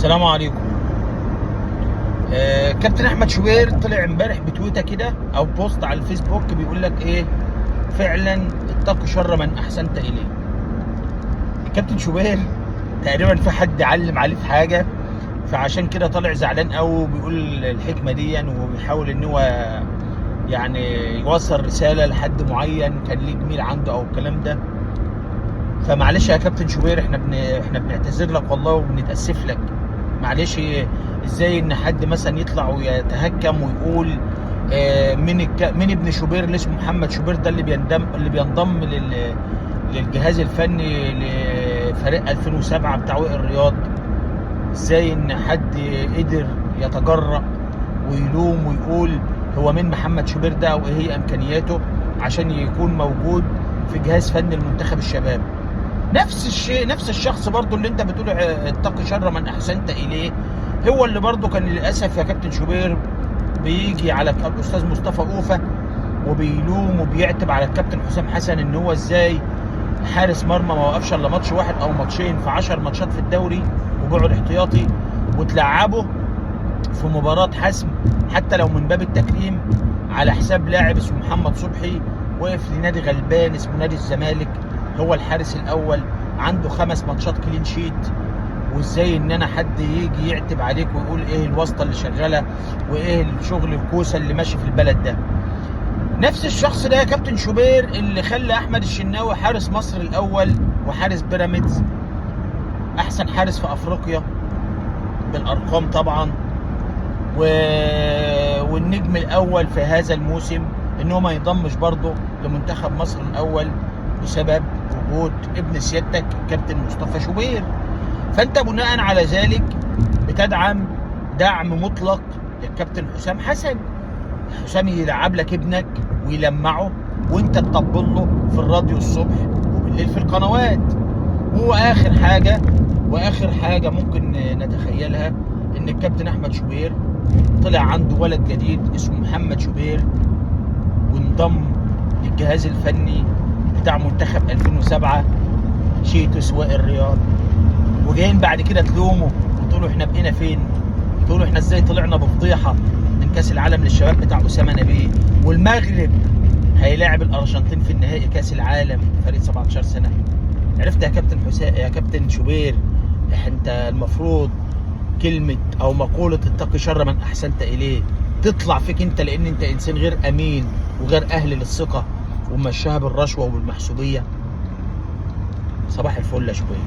السلام عليكم. كابتن احمد شوبير طلع امبارح بتويته كده او بوست على الفيسبوك بيقول لك ايه؟ فعلا اتقوا شر من احسنت اليه. كابتن شوبير تقريبا في حد علم عليه في حاجه، فعشان كده طالع زعلان قوي وبيقول الحكمه دي وبيحاول ان هو يعني يوصل رساله لحد معين كان ليه جميل عنده او الكلام ده. فمعلش يا كابتن شوبير، احنا بنعتذر لك والله وبنتاسف لك. معلش، ازاي ان حد مثلا يطلع ويتهكم ويقول مين ابن شوبير اللي اسمه محمد شوبير ده اللي بينضم للجهاز الفني لفريق 2007 بتاع وائل رياض. ازاي ان حد قدر يتجرأ ويلوم ويقول هو مين محمد شوبير ده او ايه هي امكانياته عشان يكون موجود في جهاز فني المنتخب الشباب. نفس الشيء، نفس الشخص برضو اللي انت بتقول اتقي شر من احسنت اليه، هو اللي برضو كان للاسف يا كابتن شوبير بيجي على الاستاذ مصطفى اوفه وبيلوم وبيعتب على الكابتن حسام حسن ان هو ازاي حارس مرمى ما وقفش الا ماتش واحد او ماتشين في 10 ماتشات في الدوري وبيقعد احتياطي وتلعبه في مباراه حسم حتى لو من باب التكريم على حساب لاعب اسمه محمد صبحي وقف لنادي غلبان اسمه نادي الزمالك، هو الحارس الاول عنده 5 ماتشات كلين شيت. وازاي ان انا حد يجي يعتب عليك ويقول ايه الواسطه اللي شغاله وايه الشغل الكوسه اللي ماشي في البلد ده. نفس الشخص ده يا كابتن شوبير اللي خلى احمد الشناوي حارس مصر الاول وحارس بيراميدز احسن حارس في افريقيا بالارقام طبعا، والنجم الاول في هذا الموسم ان هو ما ينضمش برضه لمنتخب مصر الاول بسبب وجود ابن سيادتك كابتن مصطفى شوبير. فانت بناء على ذلك بتدعم دعم مطلق للكابتن حسام حسن. حسام يلعب لك ابنك ويلمعه وانت تطبل له في الراديو الصبح وبالليل في القنوات. واخر حاجه ممكن نتخيلها ان الكابتن احمد شوبير طلع عنده ولد جديد اسمه محمد شوبير وانضم للجهاز الفني بتاع منتخب 2007 شيتوس وائل رياض، وجايين بعد كده تلوموا وتقولوا احنا بقينا فين؟ تقولوا احنا ازاي طلعنا بفضيحه من كاس العالم للشباب بتاع اسامه نبيه، والمغرب هيلاعب الارجنتين في النهائي كاس العالم فريق 17 سنه. عرفت يا كابتن حسام يا كابتن شوبير؟ انت المفروض كلمه او مقوله اتقي شر من احسنت اليه تطلع فيك انت، لان انت انسان غير امين وغير اهل للثقه ومشاها بالرشوه وبالمحسوبيه. صباح الفل يا شوبير.